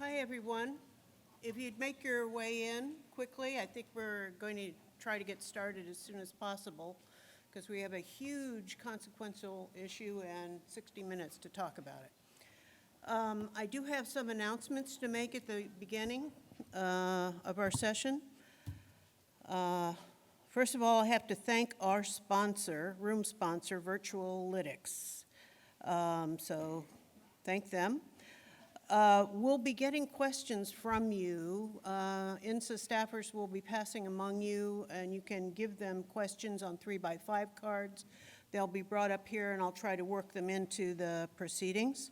Hi, everyone. If you'd make your way in quickly, I think we're going to try to get started as soon as possible because we have a huge consequential issue and 60 minutes to talk about it. I do have some announcements to make at the beginning of our session. First of all, I have to thank our sponsor, room sponsor, Virtualytics. So thank them. We'll be getting questions from you. INSA staffers will be passing among you, and you can give them questions on 3x5 cards. They'll be brought up here, and I'll try to work them into the proceedings.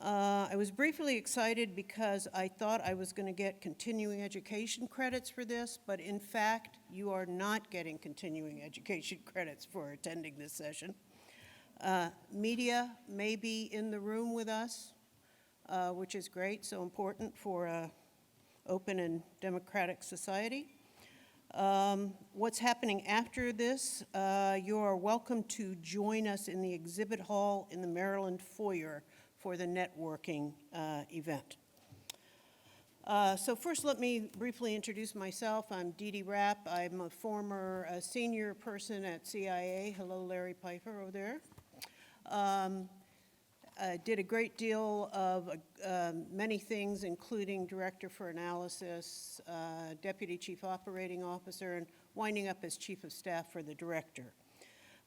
I was briefly excited because I thought I was going to get continuing education credits for this, but in fact, you are not getting continuing education credits for attending this session. Media may be in the room with us, which is great, so important for an open and democratic society. What's happening after this, you are welcome to join us in the exhibit hall in the Maryland foyer for the networking event. So first, let me briefly introduce myself. I'm Dee Dee Rapp. I'm a former senior person at CIA. Hello, Larry Pfeiffer over there. Did a great deal of many things, including Director for Analysis, Deputy Chief Operating Officer, and winding up as Chief of Staff for the Director.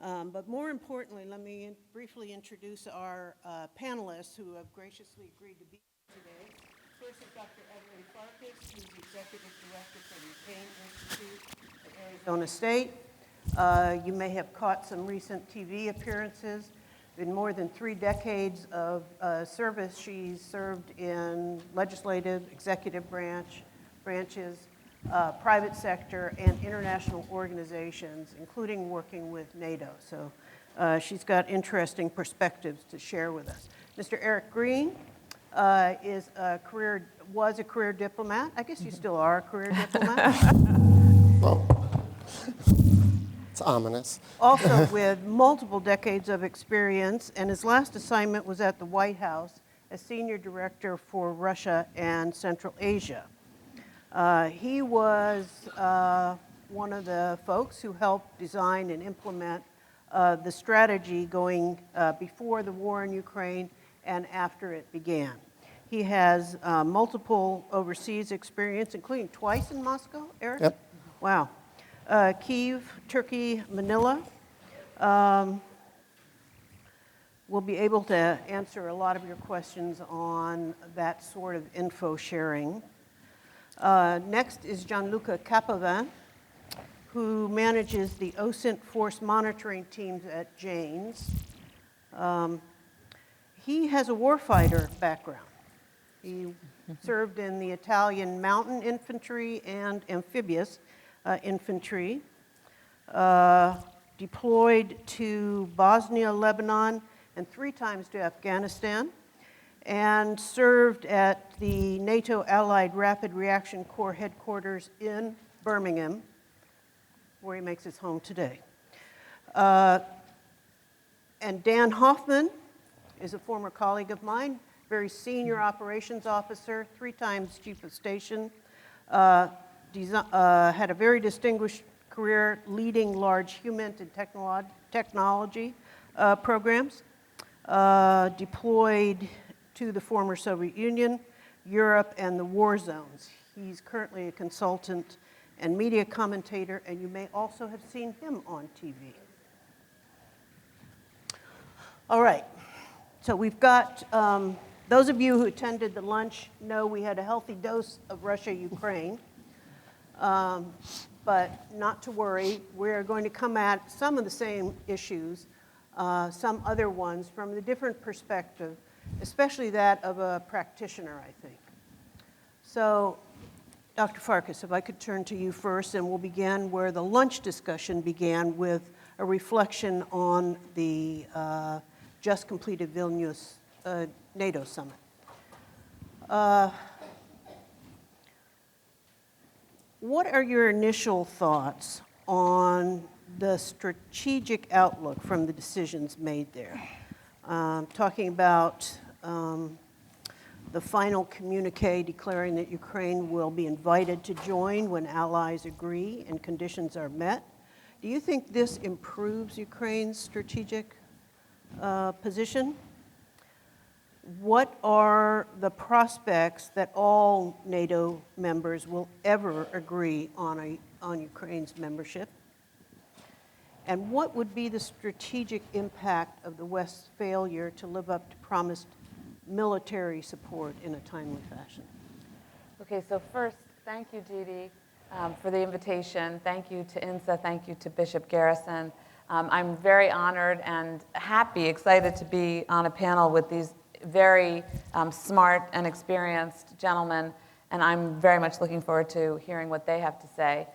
But more importantly, let me briefly introduce our panelists who have graciously agreed to be here today. First is Dr. Evelyn Farkas, who's Executive Director for the Payne Institute at Arizona State. You may have caught some recent TV appearances. In more than 3 decades of service, she's served in legislative, executive branches, private sector, and international organizations, including working with NATO. So she's got interesting perspectives to share with us. Mr. Eric Green was a career diplomat. I guess you still are a career diplomat. Well, it's ominous. Also with multiple decades of experience, and his last assignment was at the White House as Senior Director for Russia and Central Asia. He was one of the folks who helped design and implement the strategy going before the war in Ukraine and after it began. He has multiple overseas experience, including twice in Moscow, Eric? Yep. Wow. Kyiv, Turkey, Manila. We'll be able to answer a lot of your questions on that sort of info sharing. Next is Gianluca Capovin, who manages the OSINT force monitoring teams at Janes. He has a warfighter background. He served in the Italian mountain infantry and amphibious infantry, deployed to Bosnia, Lebanon, and 3 times to Afghanistan, and served at the NATO Allied Rapid Reaction Corps headquarters in Birmingham, where he makes his home today. And Dan Hoffman is a former colleague of mine, very senior operations officer, 3 times chief of station, had a very distinguished career leading large human and technology programs, deployed to the former Soviet Union, Europe, and the war zones. He's currently a consultant and media commentator, and you may also have seen him on TV. All right, so we've got, those of you who attended the lunch know we had a healthy dose of Russia-Ukraine. But not to worry, we're going to come at some of the same issues, some other ones from the different perspective, especially that of a practitioner, I think. So, Dr. Farkas, if I could turn to you first, and we'll begin where the lunch discussion began with a reflection on the just completed Vilnius NATO summit. What are your initial thoughts on the strategic outlook from the decisions made there? Talking about the final communique declaring that Ukraine will be invited to join when allies agree and conditions are met. Do you think this improves Ukraine's strategic position? What are the prospects that all NATO members will ever agree on Ukraine's membership? And what would be the strategic impact of the West's failure to live up to promised military support in a timely fashion? Okay, so first, thank you, Dee, for the invitation. Thank you to INSA. Thank you to Bishop Garrison. I'm very honored and happy, excited to be on a panel with these very smart and experienced gentlemen, and I'm very much looking forward to hearing what they have to say.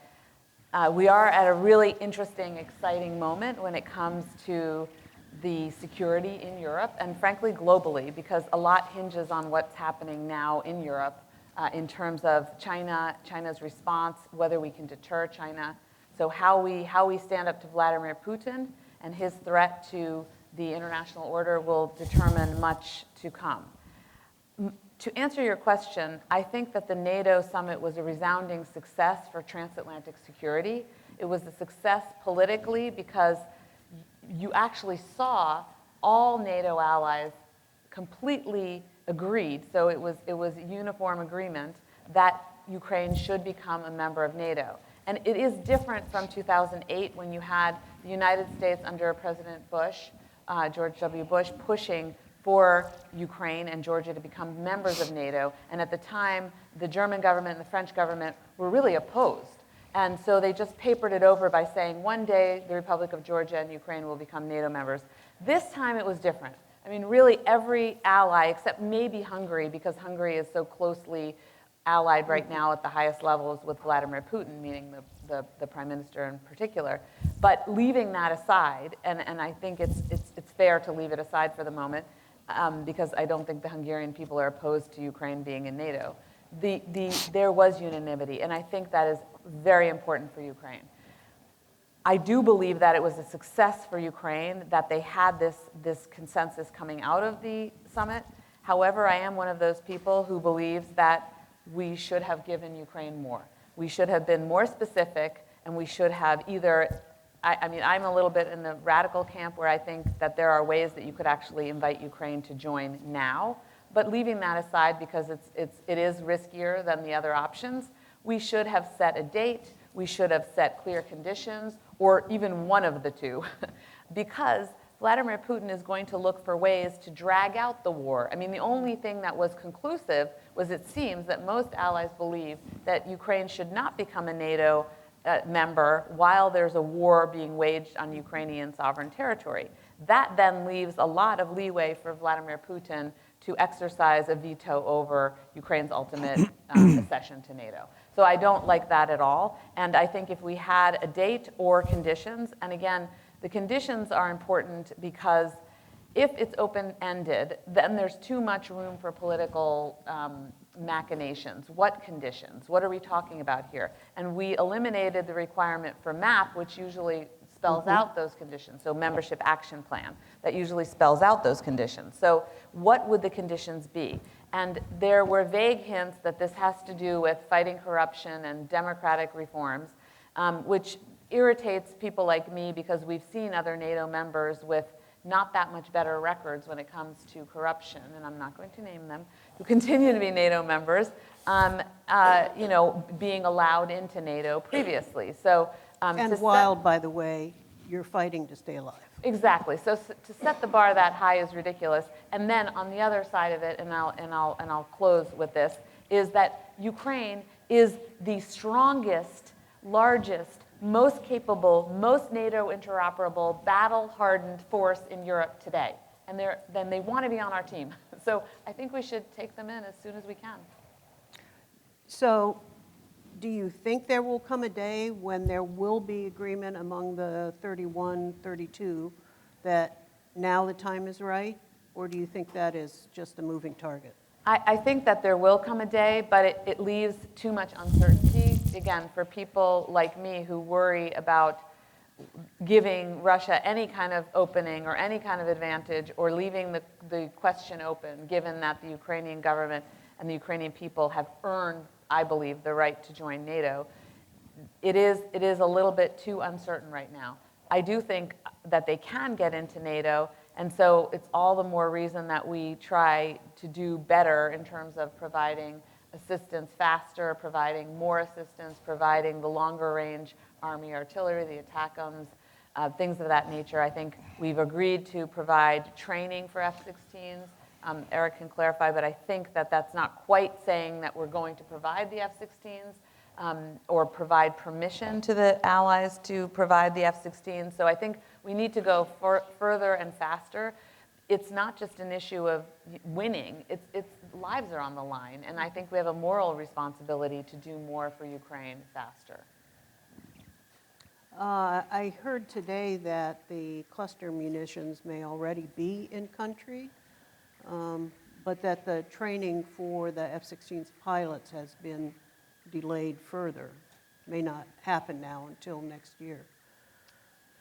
We are at a really interesting, exciting moment when it comes to the security in Europe and frankly globally, because a lot hinges on what's happening now in Europe in terms of China's response, whether we can deter China. So how we stand up to Vladimir Putin and his threat to the international order will determine much to come. To answer your question, I think that the NATO summit was a resounding success for transatlantic security. It was a success politically because you actually saw all NATO allies completely agreed, so it was a uniform agreement that Ukraine should become a member of NATO. And it is different from 2008 when you had the United States under President Bush, George W. Bush, pushing for Ukraine and Georgia to become members of NATO. And at the time, the German government and the French government were really opposed. And so they just papered it over by saying, one day the Republic of Georgia and Ukraine will become NATO members. This time it was different. I mean, really every ally, except maybe Hungary, because Hungary is so closely allied right now at the highest levels with Vladimir Putin, meaning the prime minister in particular. But leaving that aside, and I think it's fair to leave it aside for the moment, because I don't think the Hungarian people are opposed to Ukraine being in NATO. There was unanimity, and I think that is very important for Ukraine. I do believe that it was a success for Ukraine that they had this consensus coming out of the summit. However, I am one of those people who believes that we should have given Ukraine more. We should have been more specific, and we should have either, I mean, I'm a little bit in the radical camp where I think that there are ways that you could actually invite Ukraine to join now, but leaving that aside because it is riskier than the other options, we should have set a date, we should have set clear conditions, or even one of the two, because Vladimir Putin is going to look for ways to drag out the war. I mean, the only thing that was conclusive was it seems that most allies believe that Ukraine should not become a NATO member while there's a war being waged on Ukrainian sovereign territory. That then leaves a lot of leeway for Vladimir Putin to exercise a veto over Ukraine's ultimate accession to NATO. So I don't like that at all. And I think if we had a date or conditions, and again, the conditions are important because if it's open-ended, then there's too much room for political machinations. What conditions? What are we talking about here? And we eliminated the requirement for MAP, which usually spells out those conditions. So membership action plan, that usually spells out those conditions. So what would the conditions be? And there were vague hints that this has to do with fighting corruption and democratic reforms, which irritates people like me because we've seen other NATO members with not that much better records when it comes to corruption, and I'm not going to name them, who continue to be NATO members, being allowed into NATO previously. So, and while, by the way, you're fighting to stay alive. Exactly. So to set the bar that high is ridiculous. And then on the other side of it, and I'll close with this, is that Ukraine is the strongest, largest, most capable, most NATO interoperable, battle-hardened force in Europe today. And then they want to be on our team. So I think we should take them in as soon as we can. So do you think there will come a day when there will be agreement among the 31, 32 that now the time is right? Or do you think that is just a moving target? I think that there will come a day, but it leaves too much uncertainty, again, for people like me who worry about giving Russia any kind of opening or any kind of advantage or leaving the question open, given that the Ukrainian government and the Ukrainian people have earned, I believe, the right to join NATO. It is a little bit too uncertain right now. I do think that they can get into NATO, and so it's all the more reason that we try to do better in terms of providing assistance faster, providing more assistance, providing the longer range Army artillery, the ATACMS, things of that nature. I think we've agreed to provide training for F-16s. Eric can clarify, but I think that that's not quite saying that we're going to provide the F-16s or provide permission to the allies to provide the F-16s. So I think we need to go further and faster. It's not just an issue of winning, it's lives are on the line, and I think we have a moral responsibility to do more for Ukraine faster. I heard today that the cluster munitions may already be in country, but that the training for the F-16's pilots has been delayed further. May not happen now until next year.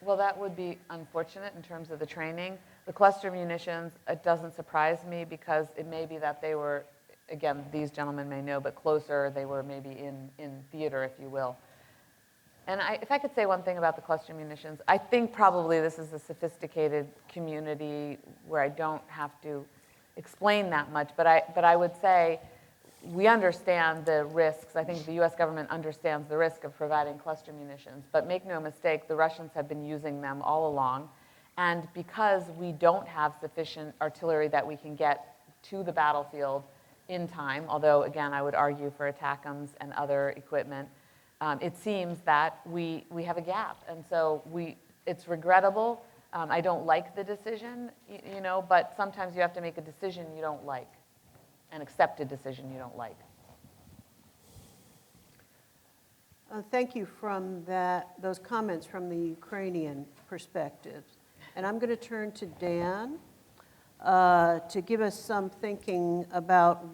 Well, that would be unfortunate in terms of the training. The cluster munitions, it doesn't surprise me because it may be that they were, again, these gentlemen may know, but closer, they were maybe in theater, if you will. And if I could say one thing about the cluster munitions, I think probably this is a sophisticated community where I don't have to explain that much, but I would say we understand the risks. I think the US government understands the risk of providing cluster munitions, but make no mistake, the Russians have been using them all along. And because we don't have sufficient artillery that we can get to the battlefield in time, although again, I would argue for ATACMS and other equipment, it seems that we have a gap. And so it's regrettable. I don't like the decision, you know, but sometimes you have to make a decision you don't like, an accepted decision you don't like. Thank you from those comments from the Ukrainian perspective. And I'm going to turn to Dan to give us some thinking about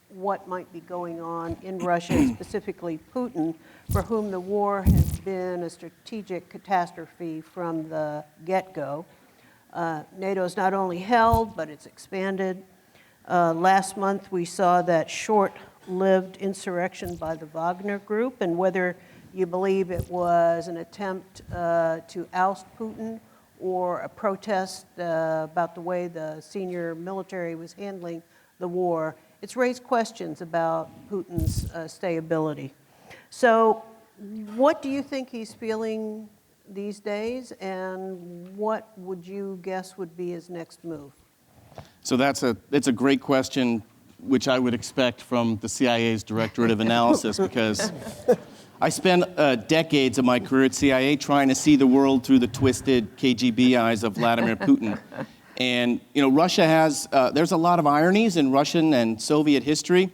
what might be going on in Russia, specifically Putin, for whom the war has been a strategic catastrophe from the get-go. NATO is not only held, but it's expanded. Last month, we saw that short-lived insurrection by the Wagner Group, and whether you believe it was an attempt to oust Putin or a protest about the way the senior military was handling the war, it's raised questions about Putin's stayability. So what do you think he's feeling these days, and what would you guess would be his next move? So it's a great question, which I would expect from the CIA's Directorate of Analysis, because I spent decades of my career at CIA trying to see the world through the twisted KGB eyes of Vladimir Putin. And, you know, Russia has, there's a lot of ironies in Russian and Soviet history.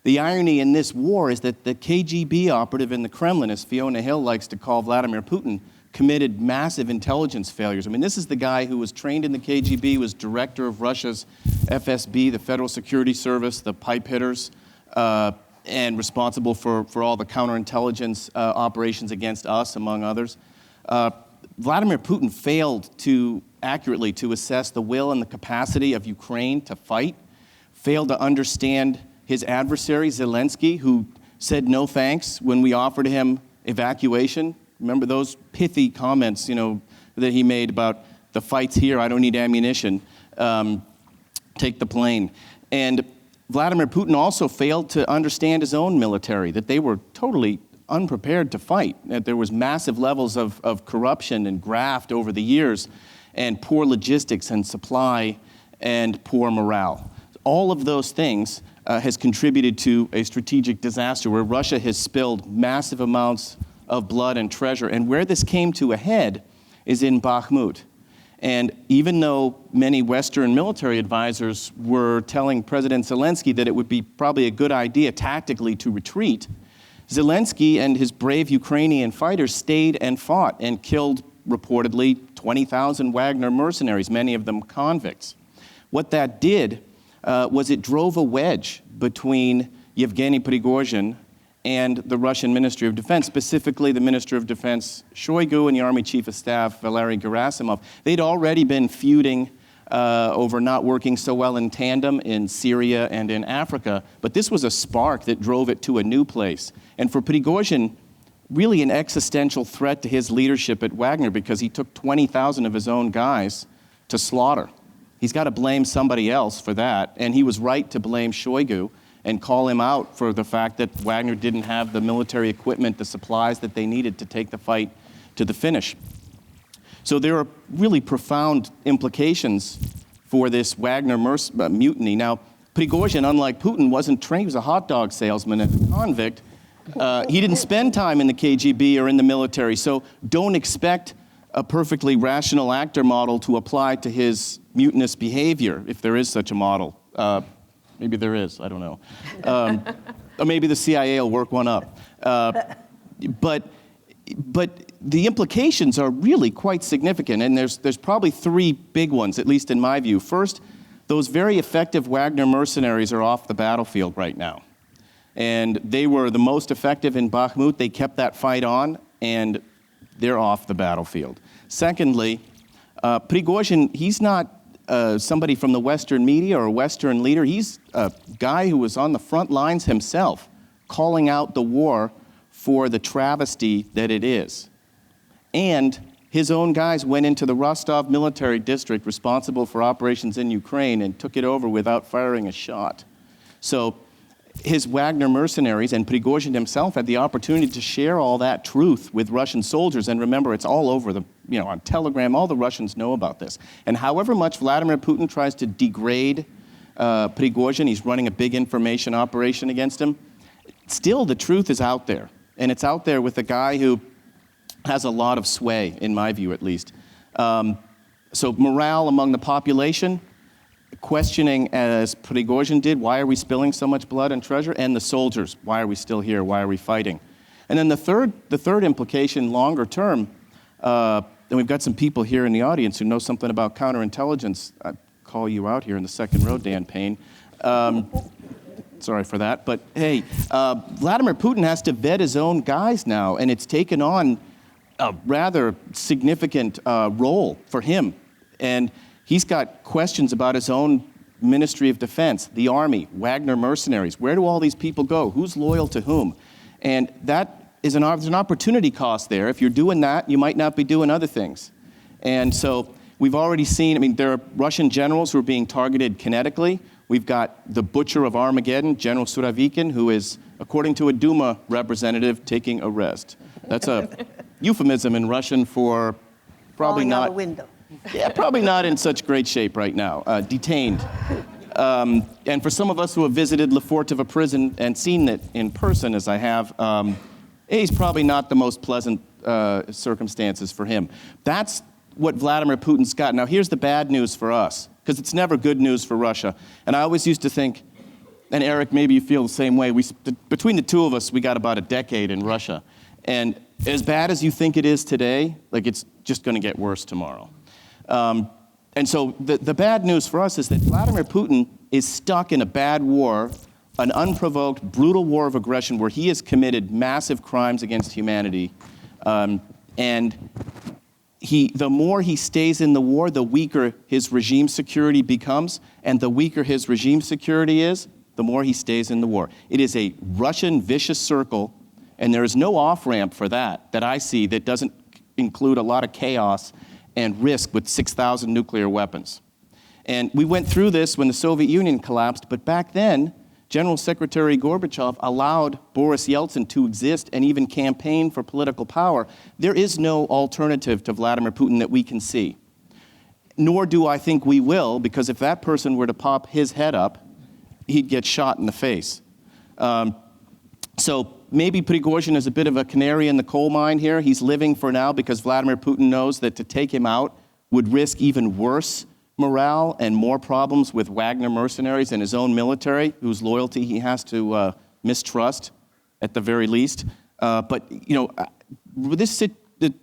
The irony in this war is that the KGB operative in the Kremlin, as Fiona Hill likes to call Vladimir Putin, committed massive intelligence failures. I mean, this is the guy who was trained in the KGB, was director of Russia's FSB, the Federal Security Service, the pipe hitters, and responsible for all the counterintelligence operations against us, among others. Vladimir Putin failed accurately to assess the will and the capacity of Ukraine to fight, failed to understand his adversary, Zelensky, who said no thanks when we offered him evacuation. Remember those pithy comments, you know, that he made about the fight's here, I don't need ammunition, take the plane. And Vladimir Putin also failed to understand his own military, that they were totally unprepared to fight, that there was massive levels of corruption and graft over the years, and poor logistics and supply and poor morale. All of those things has contributed to a strategic disaster where Russia has spilled massive amounts of blood and treasure. And where this came to a head is in Bakhmut. And even though many Western military advisors were telling President Zelensky that it would be probably a good idea tactically to retreat, Zelensky and his brave Ukrainian fighters stayed and fought and killed reportedly 20,000 Wagner mercenaries, many of them convicts. What that did was it drove a wedge between Yevgeny Prigozhin and the Russian Ministry of Defense, specifically the Minister of Defense Shoigu and the Army Chief of Staff Valery Gerasimov. They'd already been feuding over not working so well in tandem in Syria and in Africa, but this was a spark that drove it to a new place. And for Prigozhin, really an existential threat to his leadership at Wagner, because he took 20,000 of his own guys to slaughter. He's got to blame somebody else for that, and he was right to blame Shoigu and call him out for the fact that Wagner didn't have the military equipment, the supplies that they needed to take the fight to the finish. So there are really profound implications for this Wagner mutiny. Now, Prigozhin, unlike Putin, wasn't trained. He was a hot dog salesman and a convict. He didn't spend time in the KGB or in the military, so don't expect a perfectly rational actor model to apply to his mutinous behavior, if there is such a model. Maybe there is, I don't know. Or maybe the CIA will work one up. But the implications are really quite significant, and there's probably three big ones, at least in my view. First, those very effective Wagner mercenaries are off the battlefield right now. And they were the most effective in Bakhmut. They kept that fight on, and they're off the battlefield. Secondly, Prigozhin, he's not somebody from the Western media or a Western leader. He's a guy who was on the front lines himself, calling out the war for the travesty that it is. And his own guys went into the Rostov military district responsible for operations in Ukraine and took it over without firing a shot. So his Wagner mercenaries and Prigozhin himself had the opportunity to share all that truth with Russian soldiers. And remember, it's all over on Telegram, all the Russians know about this. And however much Vladimir Putin tries to degrade Prigozhin, he's running a big information operation against him, still the truth is out there. And it's out there with a guy who has a lot of sway, in my view at least. So morale among the population, questioning, as Prigozhin did, why are we spilling so much blood and treasure? And the soldiers, why are we still here? Why are we fighting? And then the third implication, longer term, and we've got some people here in the audience who know something about counterintelligence. I call you out here in the second row, Dan Payne. Sorry for that, but hey, Vladimir Putin has to vet his own guys now, and it's taken on a rather significant role for him. And he's got questions about his own Ministry of Defense, the Army, Wagner mercenaries. Where do all these people go? Who's loyal to whom? And that is there's an opportunity cost there. If you're doing that, you might not be doing other things. And so we've already seen, there are Russian generals who are being targeted kinetically. We've got the butcher of Armageddon, General Surovikin, who is, according to a Duma representative, taking a rest. That's a euphemism in Russian for probably Falling not. out a window. Yeah, probably not in such great shape right now, detained. And for some of us who have visited Lefortova prison and seen it in person, as I have, he's probably not the most pleasant circumstances for him. That's what Vladimir Putin's got. Now, here's the bad news for us, because it's never good news for Russia. And I always used to think, and Eric, maybe you feel the same way, between the two of us, we got about a decade in Russia. And as bad as you think it is today, it's just going to get worse tomorrow. And so the bad news for us is that Vladimir Putin is stuck in a bad war, an unprovoked, brutal war of aggression where he has committed massive crimes against humanity. And the more he stays in the war, the weaker his regime security becomes. And the weaker his regime security is, the more he stays in the war. It is a Russian vicious circle, and there is no off-ramp for that I see that doesn't include a lot of chaos and risk with 6,000 nuclear weapons. And we went through this when the Soviet Union collapsed, but back then, General Secretary Gorbachev allowed Boris Yeltsin to exist and even campaign for political power. There is no alternative to Vladimir Putin that we can see. Nor do I think we will, because if that person were to pop his head up, he'd get shot in the face. So maybe Prigozhin is a bit of a canary in the coal mine here. He's living for now because Vladimir Putin knows that to take him out would risk even worse morale and more problems with Wagner mercenaries and his own military, whose loyalty he has to mistrust at the very least. But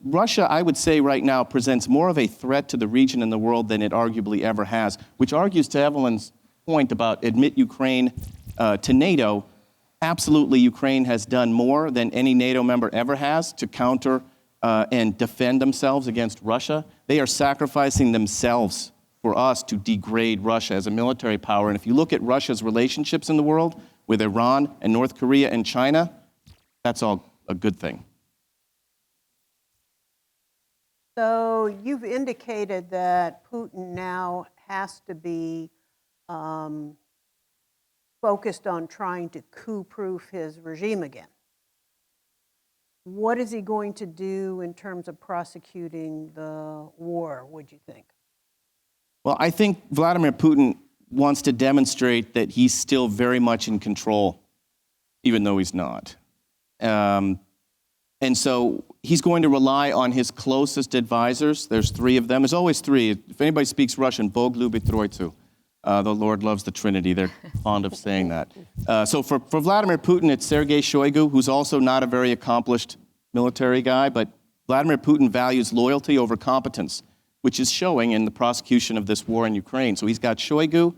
Russia, I would say right now, presents more of a threat to the region and the world than it arguably ever has, which argues to Evelyn's point about admit Ukraine to NATO. absolutely, Ukraine has done more than any NATO member ever has to counter and defend themselves against Russia. They are sacrificing themselves for us to degrade Russia as a military power. And if you look at Russia's relationships in the world with Iran and North Korea and China, that's all a good thing. So you've indicated that Putin now has to be focused on trying to coup-proof his regime again. What is he going to do in terms of prosecuting the war, would you think? Well, I think Vladimir Putin wants to demonstrate that he's still very much in control, even though he's not. And so he's going to rely on his closest advisors. There's 3 of them. There's always 3. If anybody speaks Russian, Bog любит Troitsu. The Lord loves the Trinity. They're fond of saying that. So for Vladimir Putin, it's Sergei Shoigu, who's also not a very accomplished military guy, but Vladimir Putin values loyalty over competence, which is showing in the prosecution of this war in Ukraine. So he's got Shoigu,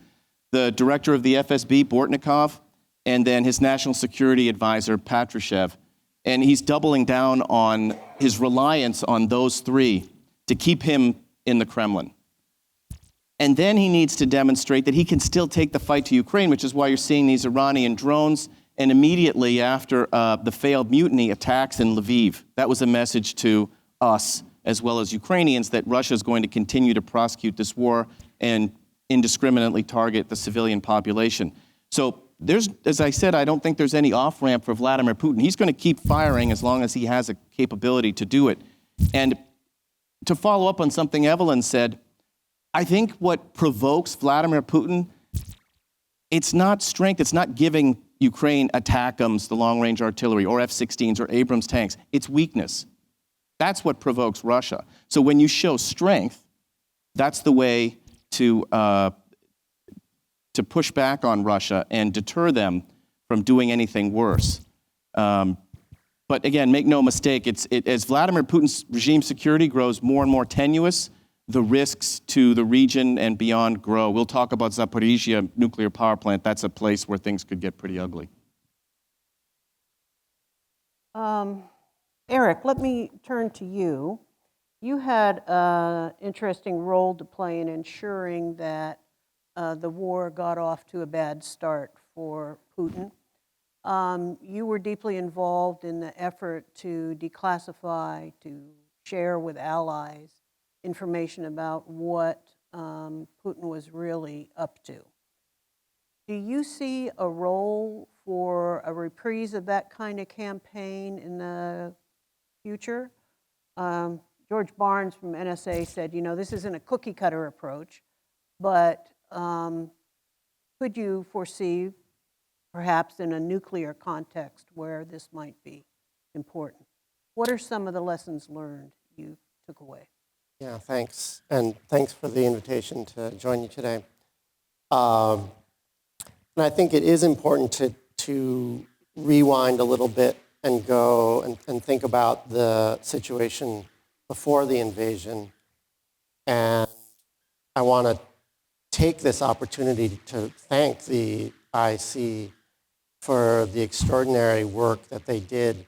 the director of the FSB, Bortnikov, and then his national security advisor, Patrushev. And he's doubling down on his reliance on those 3 to keep him in the Kremlin. And then he needs to demonstrate that he can still take the fight to Ukraine, which is why you're seeing these Iranian drones. And immediately after the failed mutiny attacks in Lviv, that was a message to us, as well as Ukrainians, that Russia is going to continue to prosecute this war and indiscriminately target the civilian population. So there's, as I said, I don't think there's any off-ramp for Vladimir Putin. He's going to keep firing as long as he has a capability to do it. And to follow up on something Evelyn said, I think what provokes Vladimir Putin, it's not strength, it's not giving Ukraine ATACMS, the long-range artillery, or F-16s or Abrams tanks. It's weakness. That's what provokes Russia. So when you show strength, that's the way to push back on Russia and deter them from doing anything worse. But again, make no mistake, as Vladimir Putin's regime security grows more and more tenuous, the risks to the region and beyond grow. We'll talk about Zaporizhzhia nuclear power plant. That's a place where things could get pretty ugly. Eric, let me turn to you. You had an interesting role to play in ensuring that the war got off to a bad start for Putin. You were deeply involved in the effort to declassify, to share with allies information about what Putin was really up to. Do you see a role for a reprise of that kind of campaign in the future? George Barnes from NSA said, you know, this isn't a cookie cutter approach, but could you foresee perhaps in a nuclear context where this might be important? What are some of the lessons learned you took away? Yeah, thanks. And thanks for the invitation to join you today. And I think it is important to rewind a little bit and go and think about the situation before the invasion. And I want to take this opportunity to thank the IC for the extraordinary work that they did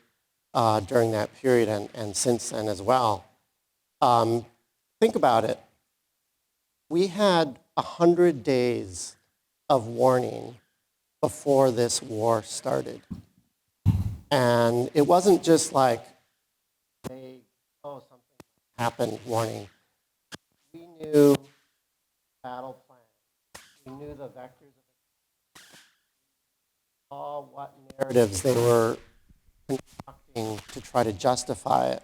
during that period and since then as well. Think about it. We had 100 days of warning before this war started. And it wasn't just like, hey, oh, something happened warning. We knew battle plan. We knew the vectors of all what narratives they were concocting to try to justify it.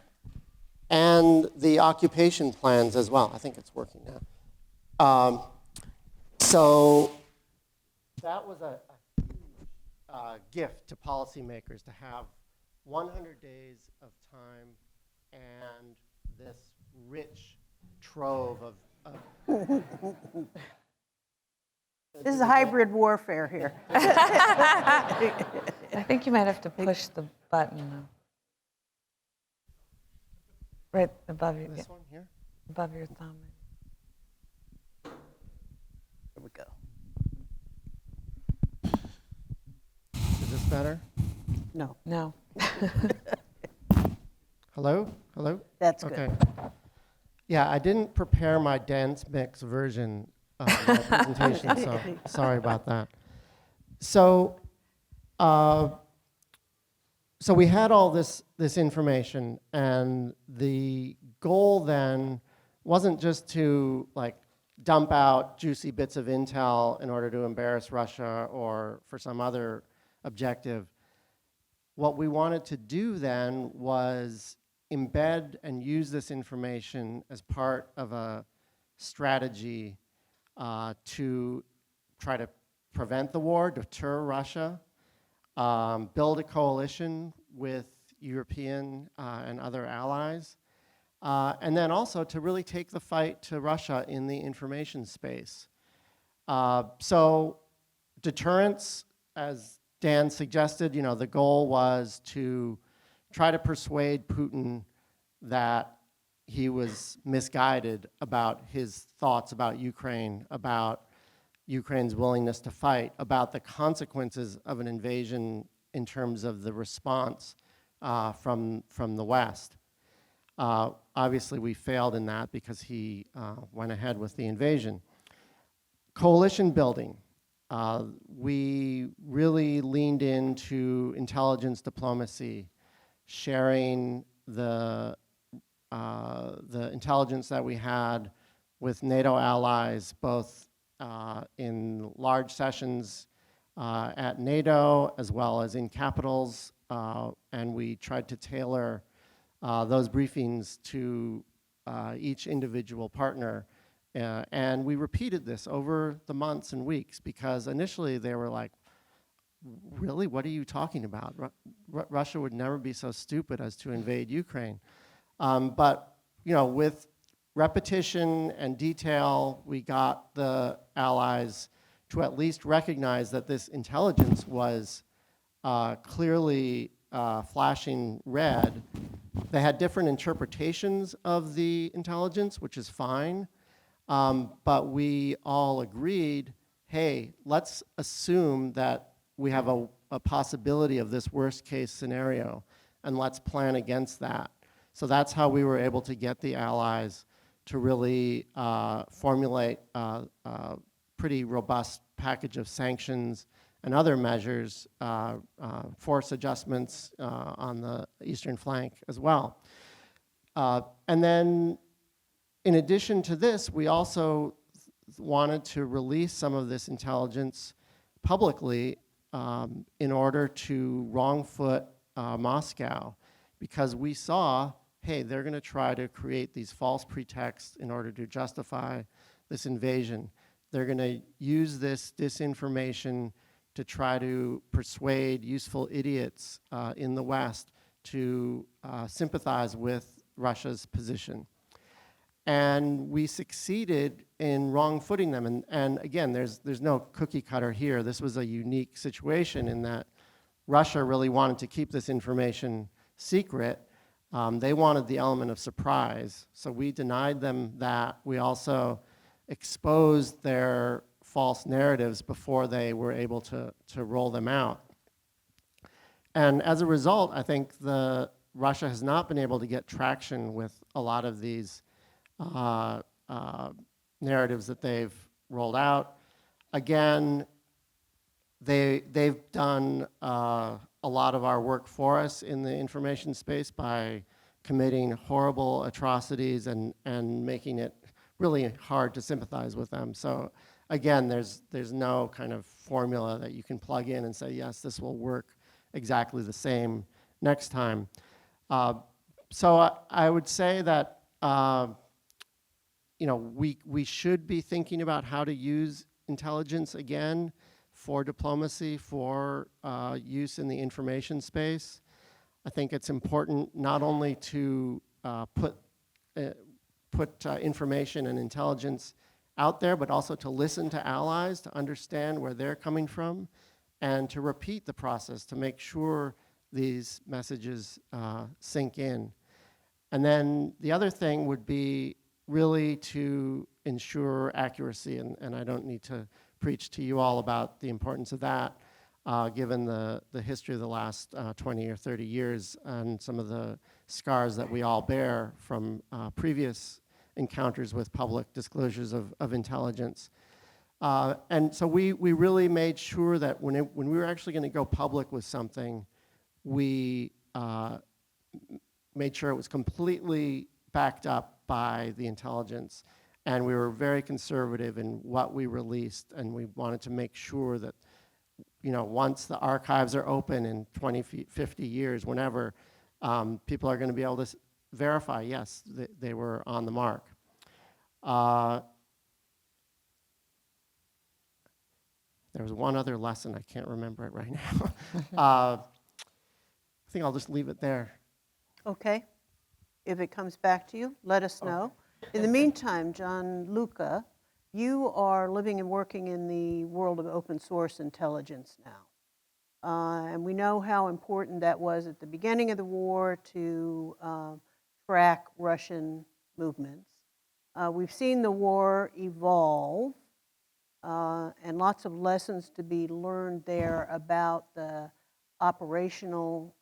And the occupation plans as well. I think it's working now. So that was a huge gift to policymakers to have 100 days of time and this rich trove of This is hybrid warfare here. I think you might have to push the button right above you. this one here. Above your thumb. Here we go. Is this better? No, No. Hello? Hello? that's good. Okay. Yeah, I didn't prepare my dense mix version of my presentation, so sorry about that. So, so we had all this information, and the goal then wasn't just to like dump out juicy bits of intel in order to embarrass Russia or for some other objective. What we wanted to do then was embed and use this information as part of a strategy to try to prevent the war, deter Russia, build a coalition with European and other allies, and then also to really take the fight to Russia in the information space. So deterrence, as Dan suggested, you know, the goal was to try to persuade Putin that he was misguided about his thoughts about Ukraine, about Ukraine's willingness to fight, about the consequences of an invasion in terms of the response from the West. Obviously, we failed in that because he went ahead with the invasion. Coalition building. We really leaned into intelligence diplomacy, sharing the intelligence that we had with NATO allies, both in large sessions at NATO as well as in capitals, and we tried to tailor those briefings to each individual partner. And we repeated this over the months and weeks because initially they were like, really, what are you talking about? Russia would never be so stupid as to invade Ukraine. But you know, with repetition and detail, we got the allies to at least recognize that this intelligence was clearly flashing red. They had different interpretations of the intelligence, which is fine. But we all agreed, hey, let's assume that we have a possibility of this worst case scenario, and let's plan against that. So that's how we were able to get the allies to really formulate a pretty robust package of sanctions and other measures, force adjustments on the eastern flank as well. And then in addition to this, we also wanted to release some of this intelligence publicly in order to wrong foot Moscow, because we saw, hey, they're going to try to create these false pretexts in order to justify this invasion. They're going to use this disinformation to try to persuade useful idiots in the West to sympathize with Russia's position. And we succeeded in wrong-footing them. And again, there's no cookie cutter here. This was a unique situation in that Russia really wanted to keep this information secret. They wanted the element of surprise. So we denied them that. We also exposed their false narratives before they were able to roll them out. And as a result, I think Russia has not been able to get traction with a lot of these narratives that they've rolled out. Again, they've done a lot of our work for us in the information space by committing horrible atrocities and making it really hard to sympathize with them. So again, there's no kind of formula that you can plug in and say, yes, this will work exactly the same next time. So I would say that you know, we should be thinking about how to use intelligence again for diplomacy, for use in the information space. I think it's important not only to put information and intelligence out there, but also to listen to allies, to understand where they're coming from, and to repeat the process to make sure these messages sink in. And then the other thing would be really to ensure accuracy, and I don't need to preach to you all about the importance of that. given the history of the last 20 or 30 years and some of the scars that we all bear from previous encounters with public disclosures of intelligence. And so we really made sure that when we were actually going to go public with something, we made sure it was completely backed up by the intelligence. And we were very conservative in what we released, and we wanted to make sure that, you know, once the archives are open in 20, 50 years, whenever, people are going to be able to verify, yes, they were on the mark. There was one other lesson, I can't remember it right now. I think I'll just leave it there. Okay. If it comes back to you, let us know. In the meantime, Gianluca, you are living and working in the world of open source intelligence now. And we know how important that was at the beginning of the war to track Russian movements. We've seen the war evolve, and lots of lessons to be learned there about the operational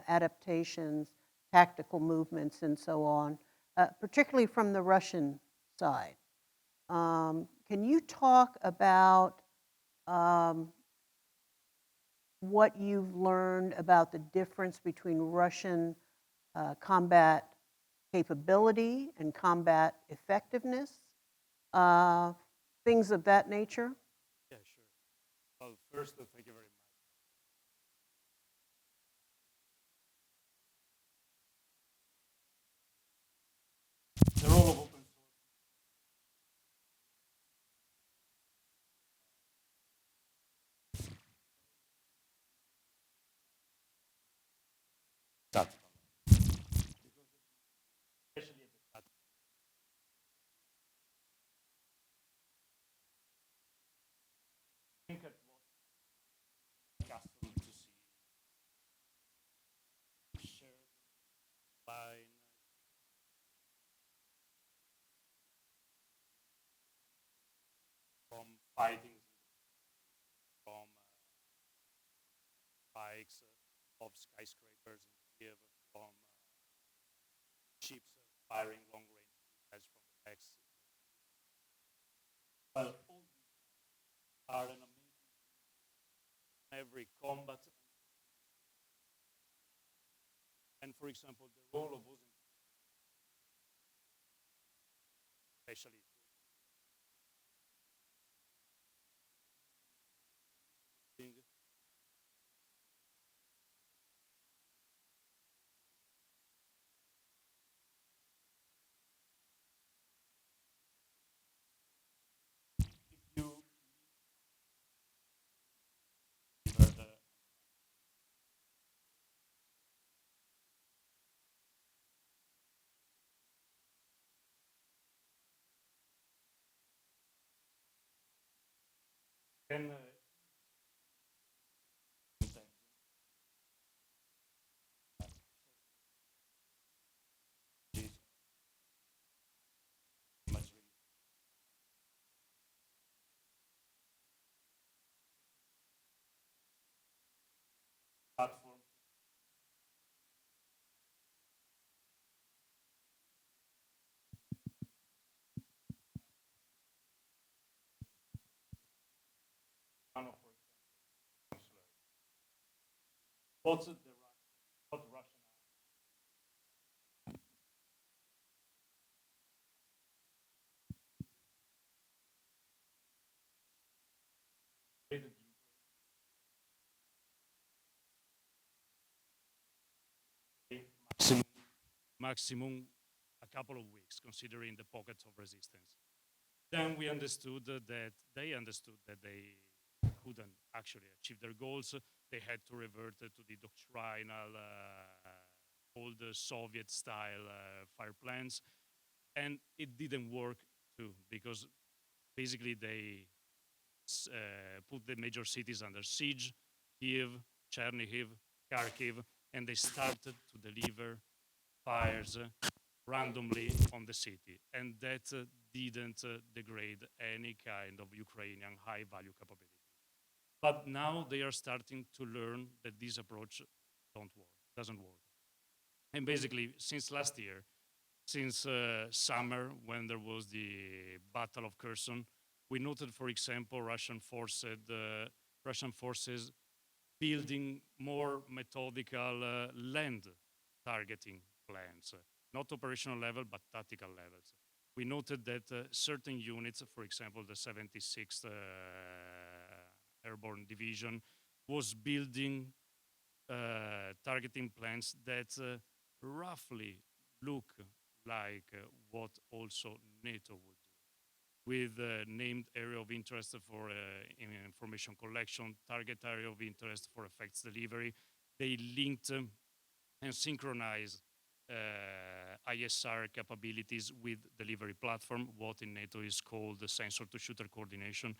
adaptations, tactical movements, and so on, particularly from the Russian side. Can you talk about what you've learned about the difference between Russian combat capability and combat effectiveness, things of that nature? Yeah, sure. Well, first, thank you very much. The role of open source. That. Especially at the start. I think it was custom to see shared line from fighting, from spikes of skyscrapers in Kiev, from ships firing long-range missiles from the next. Well, all these are an amazing every combat. And for example, the role of OSINT, especially if you can platform for example, what's the what Russian invaded Ukraine maximum a couple of weeks, considering the pockets of resistance. Then we understood that they understood that they couldn't actually achieve their goals. They had to revert to the doctrinal, old Soviet-style fire plans, and it didn't work too, because basically they put the major cities under siege: Kiev, Chernihiv, Kharkiv, and they started to deliver fires randomly on the city, and that didn't degrade any kind of Ukrainian high-value capability. But now they are starting to learn that this approach doesn't work. And basically, since last year, since summer, when there was the Battle of Kherson, we noted, for example, Russian forces building more methodical land targeting plans, not operational level, but tactical levels. We noted that certain units, for example, the 76th Airborne Division, was building targeting plans that roughly look like what also NATO would do, with named area of interest for information collection, target area of interest for effects delivery. They linked and synchronized ISR capabilities with delivery platform, what in NATO is called the sensor-to-shooter coordination,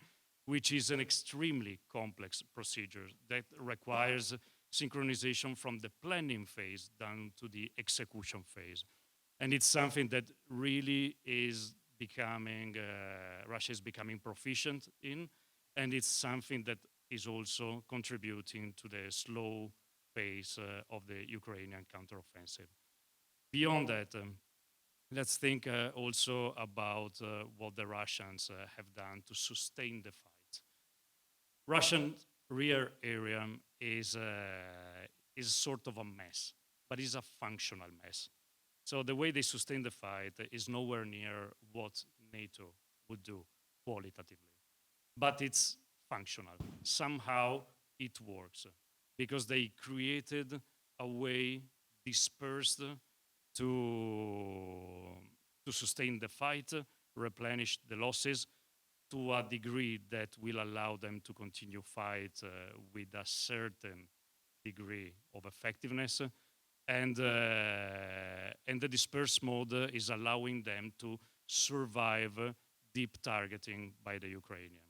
which is an extremely complex procedure that requires synchronization from the planning phase down to the execution phase. And it's something that really is becoming, Russia is becoming proficient in, and it's something that is also contributing to the slow pace of the Ukrainian counteroffensive. Beyond that, let's think also about what the Russians have done to sustain the fight. Russian rear area is sort of a mess, but is a functional mess. So the way they sustain the fight is nowhere near what NATO would do qualitatively. But it's functional. Somehow it works because they created a way dispersed to sustain the fight, replenish the losses to a degree that will allow them to continue fight with a certain degree of effectiveness. And the dispersed mode is allowing them to survive deep targeting by the Ukrainian.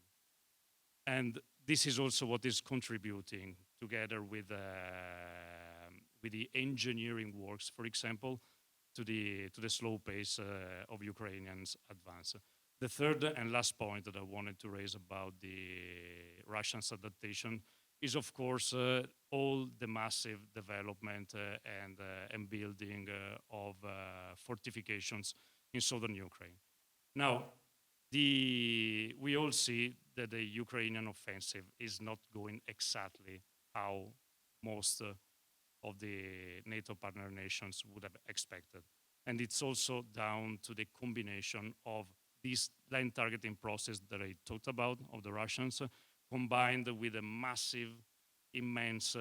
And this is also what is contributing, together with the engineering works, for example, to the slow pace of Ukrainians' advance. The third and last point that I wanted to raise about the Russians' adaptation is, of course, all the massive development and building of fortifications in southern Ukraine. Now, we all see that the Ukrainian offensive is not going exactly how most of the NATO partner nations would have expected. And it's also down to the combination of this land targeting process that I talked about of the Russians, combined with a massive, immense,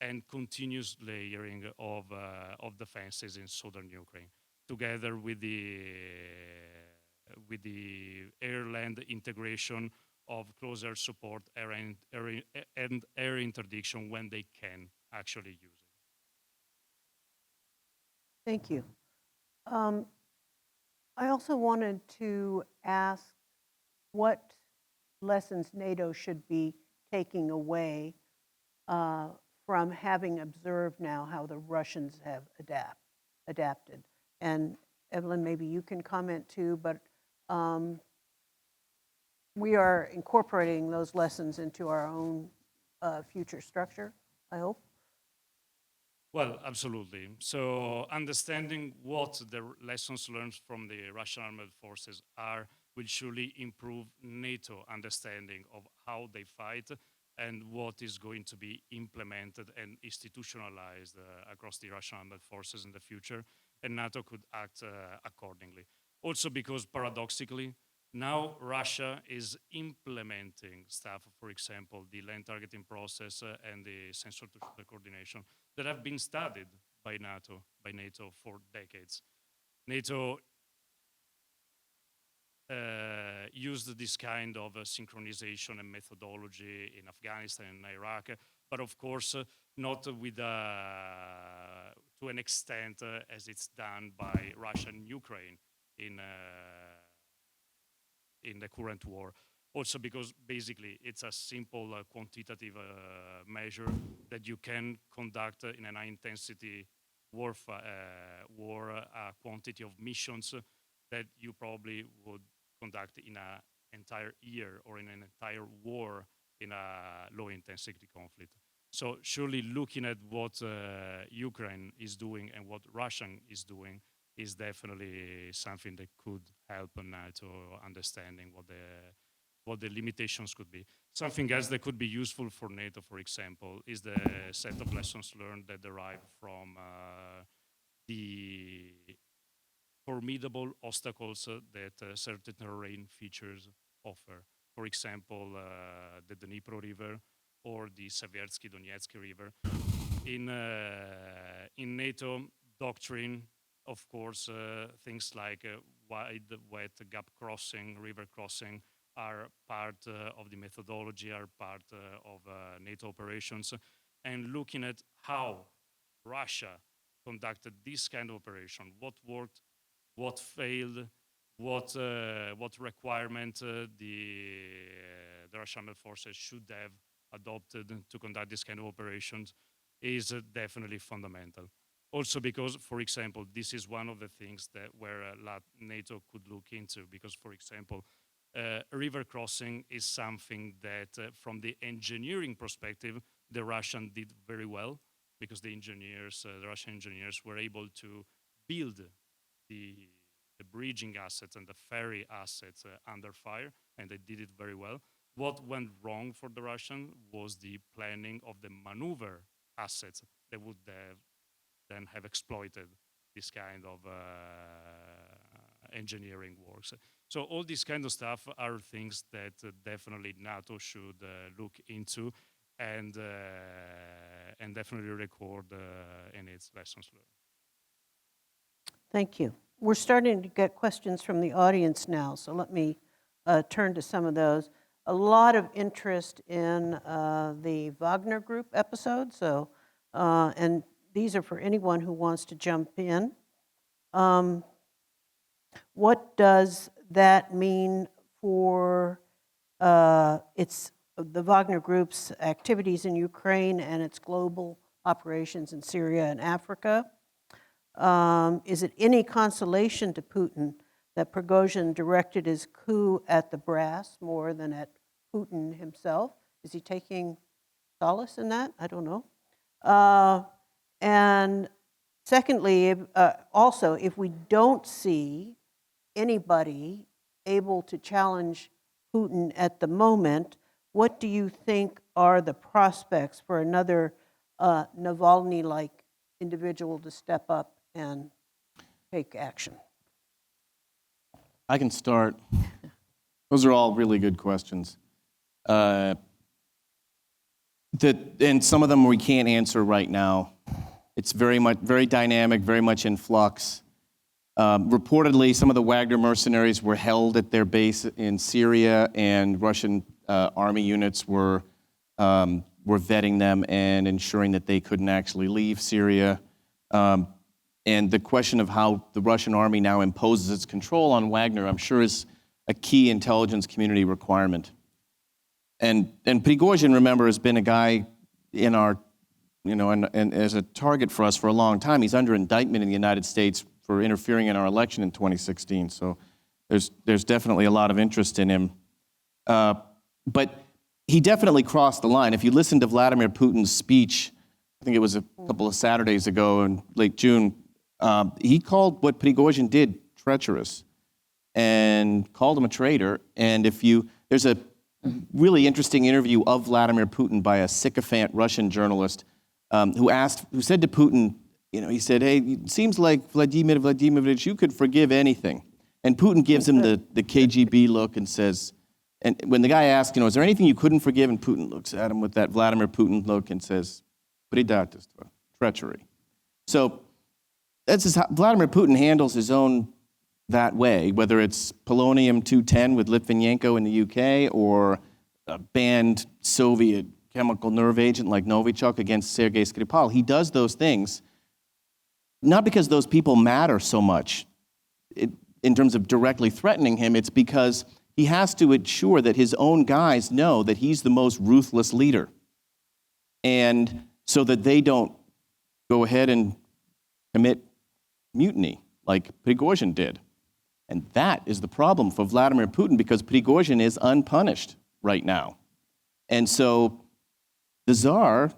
and continuous layering of defenses in southern Ukraine, together with the air-land integration of close air support and air interdiction when they can actually use it. Thank you. I also wanted to ask what lessons NATO should be taking away from having observed now how the Russians have adapted. And Evelyn, maybe you can comment too, but we are incorporating those lessons into our own future structure, I hope. Well, absolutely. So understanding what the lessons learned from the Russian armed forces are will surely improve NATO understanding of how they fight and what is going to be implemented and institutionalized across the Russian armed forces in the future, and NATO could act accordingly. Also because paradoxically, now Russia is implementing stuff, for example, the land targeting process and the sensor-to-shooter coordination that have been studied by NATO for decades. NATO used this kind of synchronization and methodology in Afghanistan and Iraq, but of course not with to an extent as it's done by Russia and Ukraine in the current war. Also because basically it's a simple quantitative measure that you can conduct in a high-intensity war, a quantity of missions that you probably would conduct in an entire year or in an entire war in a low-intensity conflict. So surely looking at what Ukraine is doing and what Russia is doing is definitely something that could help NATO understanding what the limitations could be. Something else that could be useful for NATO, for example, is the set of lessons learned that derive from the formidable obstacles that certain terrain features offer. For example, the Dnipro River or the Seversky Donetsky River. In NATO doctrine, of course, things like wide, wet gap crossing, river crossing are part of the methodology, are part of NATO operations. And looking at how Russia conducted this kind of operation, what worked, what failed, what requirement the Russian armed forces should have adopted to conduct this kind of operations is definitely fundamental. Also because, for example, this is one of the things that where NATO could look into, because, for example, river crossing is something that, from the engineering perspective, the Russians did very well, because the Russian engineers were able to build the bridging assets and the ferry assets under fire, and they did it very well. What went wrong for the Russians was the planning of the maneuver assets that would then have exploited this kind of engineering works. So all this kind of stuff are things that definitely NATO should look into and definitely record in its lessons learned. Thank you. We're starting to get questions from the audience now, so let me turn to some of those. A lot of interest in the Wagner Group episode, so and these are for anyone who wants to jump in. What does that mean for the Wagner Group's activities in Ukraine and its global operations in Syria and Africa? Is it any consolation to Putin that Prigozhin directed his coup at the brass more than at Putin himself? Is he taking solace in that? I don't know. And secondly, also, if we don't see anybody able to challenge Putin at the moment, what do you think are the prospects for another Navalny-like individual to step up and take action? I can start. Those are all really good questions. And some of them we can't answer right now. It's very dynamic, very much in flux. Reportedly, some of the Wagner mercenaries were held at their base in Syria, and Russian army units were vetting them and ensuring that they couldn't actually leave Syria. And the question of how the Russian army now imposes its control on Wagner, I'm sure, is a key intelligence community requirement. And Prigozhin, remember, has been a guy in our, and as a target for us for a long time. He's under indictment in the United States for interfering in our election in 2016. So there's definitely a lot of interest in him. But he definitely crossed the line. If you listen to Vladimir Putin's speech, I think it was a couple of Saturdays ago in late June, he called what Prigozhin did treacherous and called him a traitor. And there's a really interesting interview of Vladimir Putin by a sycophant Russian journalist who said to Putin, he said, "Hey, it seems like Vladimir Vladimirovich, you could forgive anything." And Putin gives him the KGB look and says, and when the guy asks, is there anything you couldn't forgive? And Putin looks at him with that Vladimir Putin look and says, "Предательство, treachery." So that's just how Vladimir Putin handles his own that way, whether it's polonium-210 with Litvinenko in the UK or a banned Soviet chemical nerve agent like Novichok against Sergei Skripal. He does those things not because those people matter so much in terms of directly threatening him. It's because he has to ensure that his own guys know that he's the most ruthless leader, and so that they don't go ahead and commit mutiny like Prigozhin did. And that is the problem for Vladimir Putin, because Prigozhin is unpunished right now. And so the Tsar,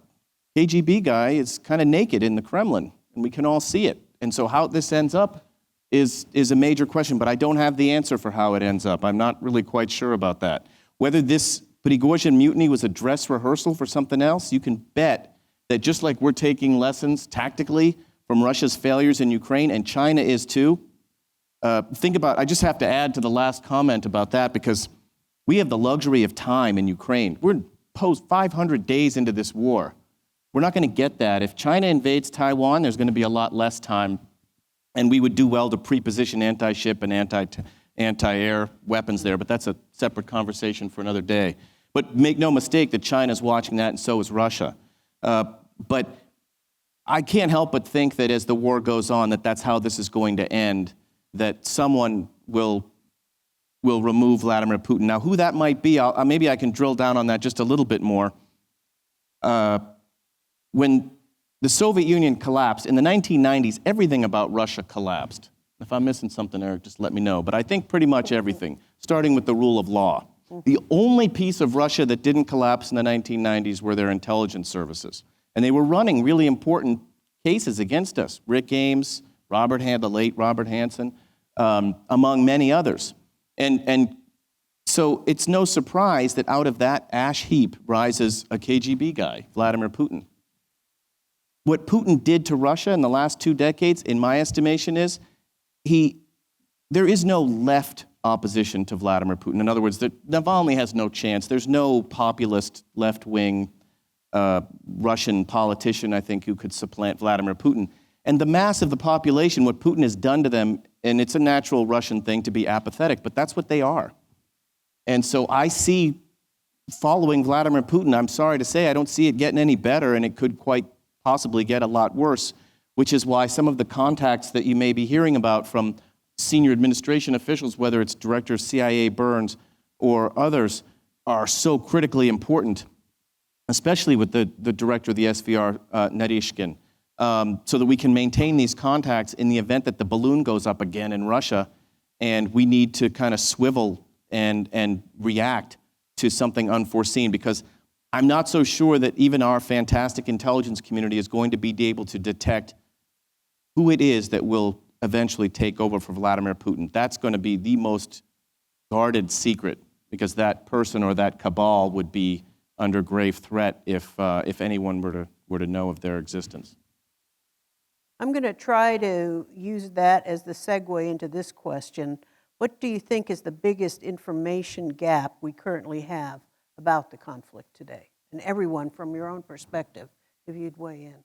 KGB guy, is kind of naked in the Kremlin, and we can all see it. And so how this ends up is a major question, but I don't have the answer for how it ends up. I'm not really quite sure about that. Whether this Prigozhin mutiny was a dress rehearsal for something else, you can bet that just like we're taking lessons tactically from Russia's failures in Ukraine, and China is too, think about, I just have to add to the last comment about that because we have the luxury of time in Ukraine. We're post 500 days into this war. We're not going to get that. If China invades Taiwan, there's going to be a lot less time, and we would do well to pre-position anti-ship and anti-air weapons there, but that's a separate conversation for another day. But make no mistake that China's watching that, and so is Russia. But I can't help but think that as the war goes on, that that's how this is going to end, that someone will remove Vladimir Putin. Now, who that might be, maybe I can drill down on that just a little bit more. When the Soviet Union collapsed, in the 1990s, everything about Russia collapsed. If I'm missing something, Eric, just let me know. But I think pretty much everything, starting with the rule of law. The only piece of Russia that didn't collapse in the 1990s were their intelligence services. And they were running really important cases against us. Rick Ames, the late Robert Hansen, among many others. And so it's no surprise that out of that ash heap rises a KGB guy, Vladimir Putin. What Putin did to Russia in the last 2 decades, in my estimation, is there is no left opposition to Vladimir Putin. In other words, Navalny has no chance. There's no populist left-wing Russian politician, I think, who could supplant Vladimir Putin. And the mass of the population, what Putin has done to them, and it's a natural Russian thing to be apathetic, but that's what they are. And so I see following Vladimir Putin, I'm sorry to say, I don't see it getting any better, and it could quite possibly get a lot worse, which is why some of the contacts that you may be hearing about from senior administration officials, whether it's Director CIA Burns or others, are so critically important, especially with the director of the SVR, Naryshkin, so that we can maintain these contacts in the event that the balloon goes up again in Russia, and we need to kind of swivel and react to something unforeseen, because I'm not so sure that even our fantastic intelligence community is going to be able to detect who it is that will eventually take over for Vladimir Putin. That's going to be the most guarded secret, because that person or that cabal would be under grave threat if anyone were to know of their existence. I'm going to try to use that as the segue into this question. What do you think is the biggest information gap we currently have about the conflict today? And everyone, from your own perspective, if you'd weigh in.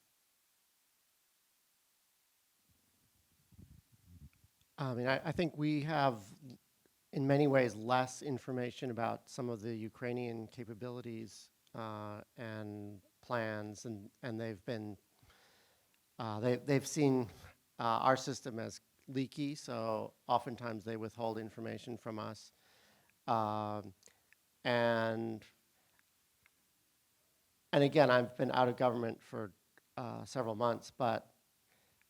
I mean, I think we have, in many ways, less information about some of the Ukrainian capabilities and plans, and they've been, they've seen our system as leaky, so oftentimes they withhold information from us. And again, I've been out of government for several months, but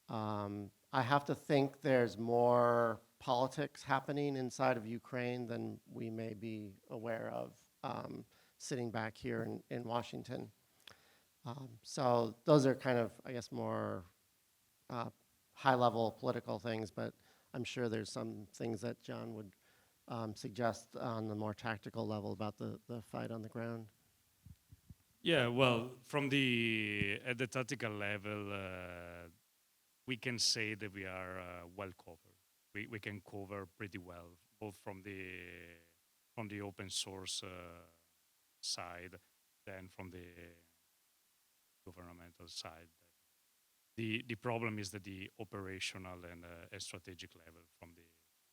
I have to think there's more politics happening inside of Ukraine than we may be aware of sitting back here in Washington. So those are kind of, I guess, more high-level political things, but I'm sure there's some things that John would suggest on the more tactical level about the fight on the ground. Yeah, well, at the tactical level, we can say that we are well covered. We can cover pretty well, both from the open source side, then from the governmental side. The problem is that the operational and strategic level from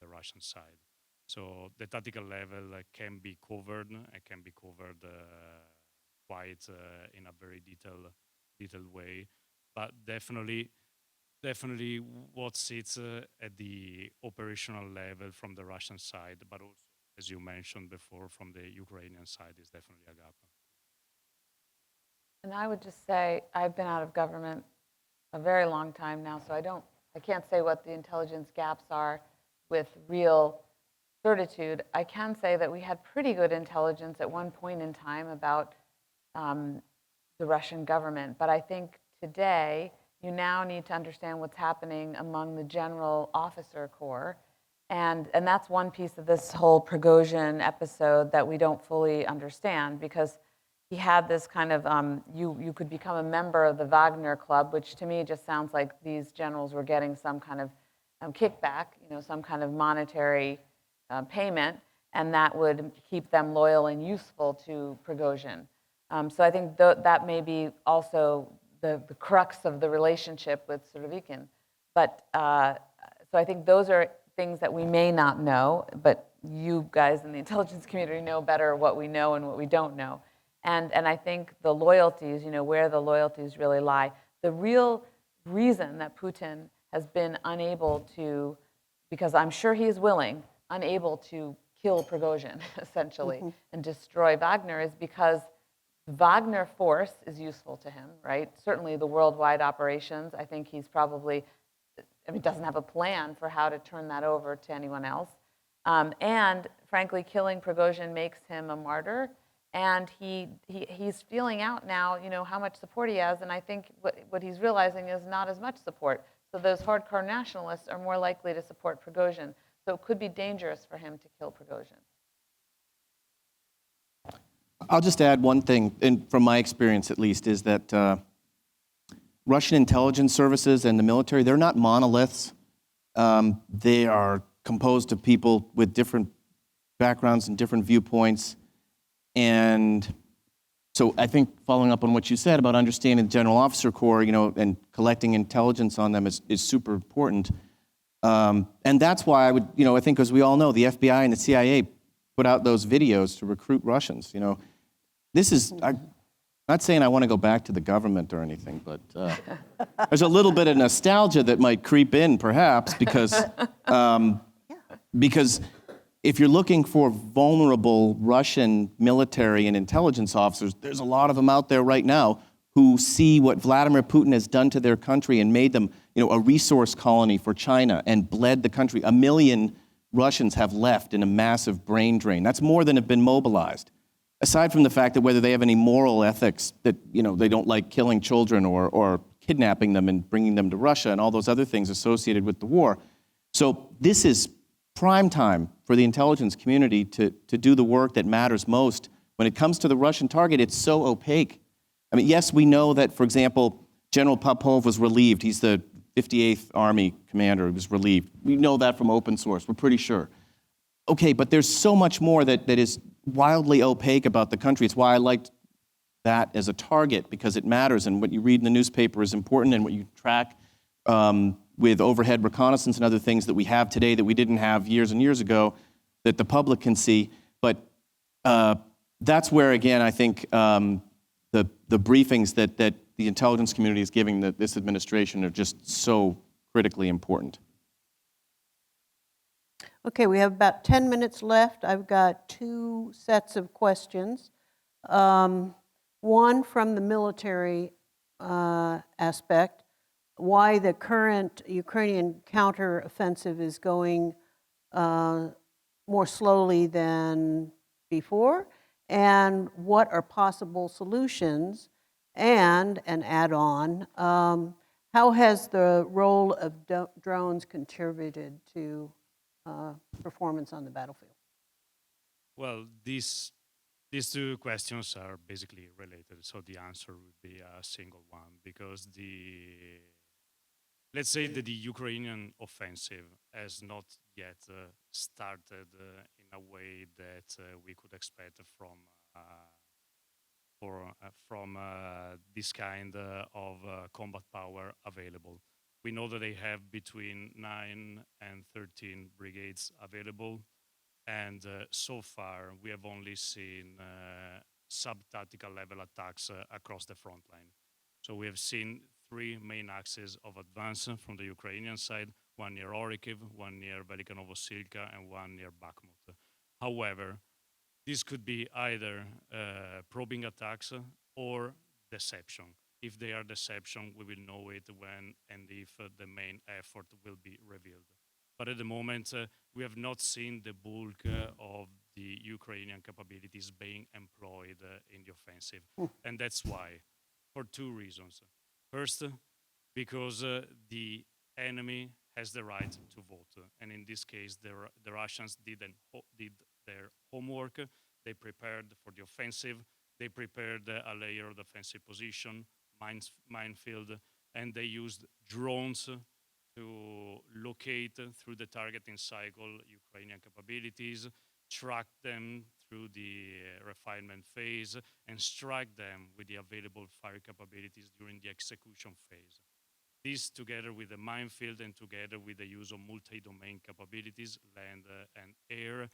the Russian side. So the tactical level can be covered. It can be covered quite in a very detailed way, but definitely what sits at the operational level from the Russian side, but also, as you mentioned before, from the Ukrainian side is definitely a gap. And I would just say, I've been out of government a very long time now, so I can't say what the intelligence gaps are with real certitude, I can say that we had pretty good intelligence at one point in time about the Russian government. But I think today you now need to understand what's happening among the general officer corps. And that's one piece of this whole Prigozhin episode that we don't fully understand, because he had this kind of, you could become a member of the Wagner Club, which to me just sounds like these generals were getting some kind of kickback, some kind of monetary payment, and that would keep them loyal and useful to Prigozhin. So I think that may be also the crux of the relationship with Surovikin. But so I think those are things that we may not know, but you guys in the intelligence community know better what we know and what we don't know. And I think the loyalties, where the loyalties really lie. The real reason that Putin has been unable to, because I'm sure he is willing, unable to kill Prigozhin, essentially, and destroy Wagner, is because Wagner force is useful to him, right? Certainly the worldwide operations, I think he's probably, doesn't have a plan for how to turn that over to anyone else. And frankly, killing Prigozhin makes him a martyr. And he's feeling out now, how much support he has. And I think what he's realizing is not as much support. So those hardcore nationalists are more likely to support Prigozhin. So it could be dangerous for him to kill Prigozhin. I'll just add one thing, and from my experience at least, is that Russian intelligence services and the military, they're not monoliths. They are composed of people with different backgrounds and different viewpoints. And so I think following up on what you said about understanding the General Officer Corps, and collecting intelligence on them is super important. And that's why I think, as we all know, the FBI and the CIA put out those videos to recruit Russians. This is, I'm not saying I want to go back to the government or anything, but there's a little bit of nostalgia that might creep in, perhaps, because if you're looking for vulnerable Russian military and intelligence officers, there's a lot of them out there right now who see what Vladimir Putin has done to their country and made them, a resource colony for China and bled the country. 1 million Russians have left in a massive brain drain. That's more than have been mobilized. Aside from the fact that whether they have any moral ethics, that they don't like killing children or kidnapping them and bringing them to Russia and all those other things associated with the war. So this is prime time for the intelligence community to do the work that matters most. When it comes to the Russian target, it's so opaque. Yes, we know that, for example, General Popov was relieved. He's the 58th Army commander. He was relieved. We know that from open source. We're pretty sure. Okay, but there's so much more that is wildly opaque about the country. It's why I liked that as a target, because it matters, and what you read in the newspaper is important, and what you track with overhead reconnaissance and other things that we have today that we didn't have years and years ago that the public can see. But that's where, again, I think the briefings that the intelligence community is giving this administration are just so critically important. Okay, we have about 10 minutes left. I've got 2 sets of questions. One from the military aspect, why the current Ukrainian counteroffensive is going more slowly than before, and what are possible solutions, and an add-on, how has the role of drones contributed to performance on the battlefield? Well, these 2 questions are basically related, so the answer would be a single one, because let's say that the Ukrainian offensive has not yet started in a way that we could expect from this kind of combat power available. We know that they have between 9 and 13 brigades available, and so far we have only seen sub-tactical level attacks across the front line. So we have seen 3 main axes of advance from the Ukrainian side, one near Orikhiv, one near Velika Novosilka, and one near Bakhmut. However, this could be either probing attacks or deception. If they are deception, we will know it when and if the main effort will be revealed. But at the moment, we have not seen the bulk of the Ukrainian capabilities being employed in the offensive. And that's why, for two reasons. First, because the enemy has the right to vote. And in this case, the Russians did their homework. They prepared for the offensive. They prepared a layer of defensive position, minefield, and they used drones to locate through the targeting cycle Ukrainian capabilities, track them through the refinement phase, and strike them with the available fire capabilities during the execution phase. This, together with the minefield and together with the use of multi-domain capabilities, land and air,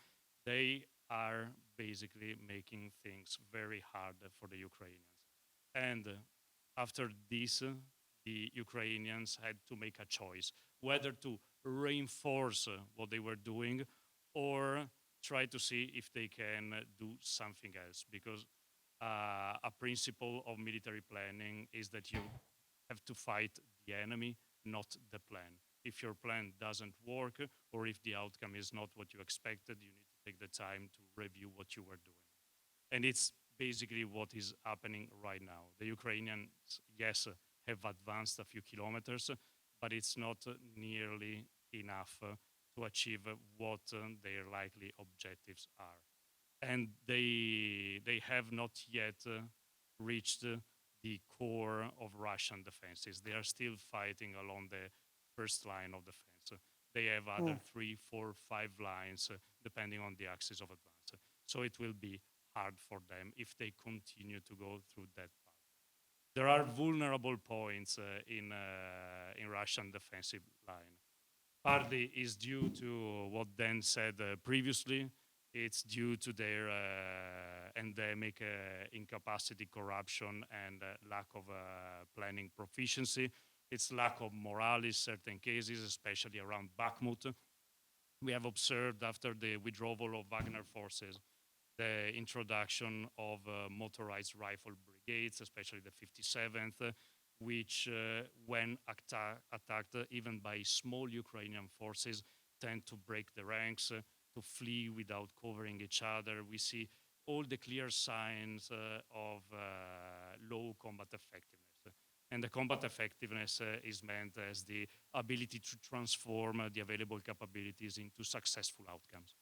they are basically making things very hard for the Ukrainians. And after this, the Ukrainians had to make a choice, whether to reinforce what they were doing or try to see if they can do something else. Because a principle of military planning is that you have to fight the enemy, not the plan. If your plan doesn't work, or if the outcome is not what you expected, you need to take the time to review what you were doing. And it's basically what is happening right now. The Ukrainians, yes, have advanced a few kilometers, but it's not nearly enough to achieve what their likely objectives are. And they have not yet reached the core of Russian defenses. They are still fighting along the first line of defense. They have other 3, 4, 5 lines, depending on the axis of advance. So it will be hard for them if they continue to go through that path. There are vulnerable points in Russian defensive line. Partly is due to what Dan said previously. It's due to their endemic incapacity, corruption, and lack of planning proficiency. It's lack of morale in certain cases, especially around Bakhmut. We have observed after the withdrawal of Wagner forces, the introduction of motorized rifle brigades, especially the 57th, which, when attacked even by small Ukrainian forces, tend to break the ranks, to flee without covering each other. We see all the clear signs of low combat effectiveness. And the combat effectiveness is meant as the ability to transform the available capabilities into successful outcomes.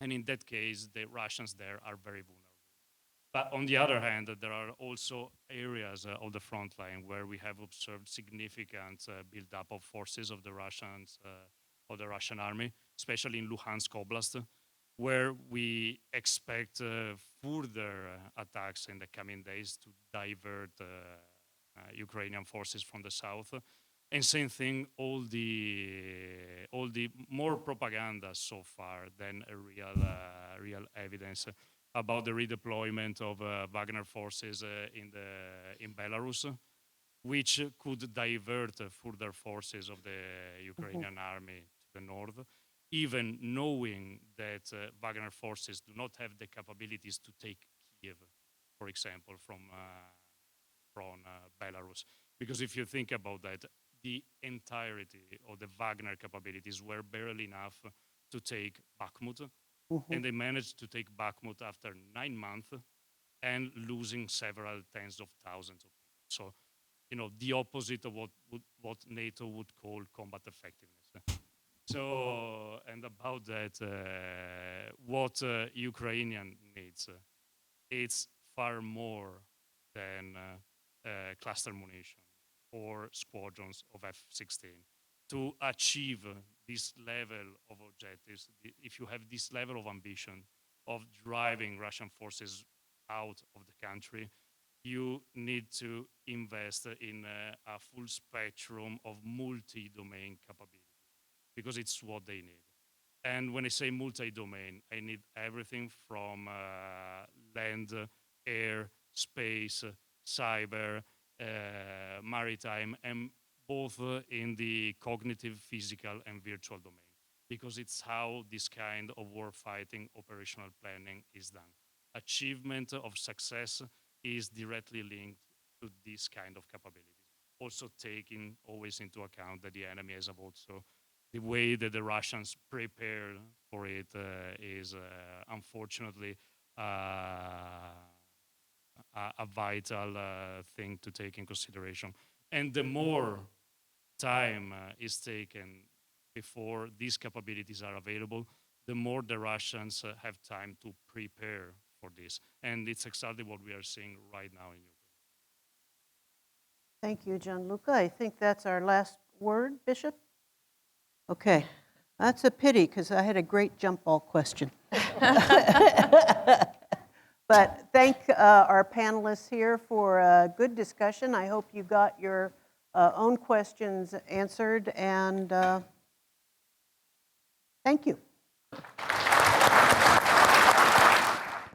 And in that case, the Russians there are very vulnerable. But on the other hand, there are also areas of the front line where we have observed significant buildup of forces of the Russians, of the Russian army, especially in Luhansk Oblast, where we expect further attacks in the coming days to divert Ukrainian forces from the south. And same thing, all the more propaganda so far than a real evidence about the redeployment of Wagner forces in Belarus, which could divert further forces of the Ukrainian army to the north, even knowing that Wagner forces do not have the capabilities to take Kiev, for example, from Belarus. Because if you think about that, the entirety of the Wagner capabilities were barely enough to take Bakhmut, and they managed to take Bakhmut after 9 months and losing several tens of thousands of people. So, the opposite of what NATO would call combat effectiveness. So, and about that, what Ukrainian needs, it's far more than cluster munition or squadrons of F-16. To achieve this level of objectives, if you have this level of ambition of driving Russian forces out of the country, you need to invest in a full spectrum of multi-domain capabilities, because it's what they need. And when I say multi-domain, I need everything from land, air, space, cyber, maritime, and both in the cognitive, physical, and virtual domain, because it's how this kind of war-fighting operational planning is done. Achievement of success is directly linked to this kind of capabilities. Also taking always into account that the enemy has also the way that the Russians prepare for it is unfortunately a vital thing to take in consideration. And the more time is taken before these capabilities are available, the more the Russians have time to prepare for this. And it's exactly what we are seeing right now in Ukraine. Thank you, Gianluca. I think that's our last word, Bishop. Okay, that's a pity because I had a great jump ball question. But thank our panelists here for a good discussion. I hope you got your own questions answered, and thank you.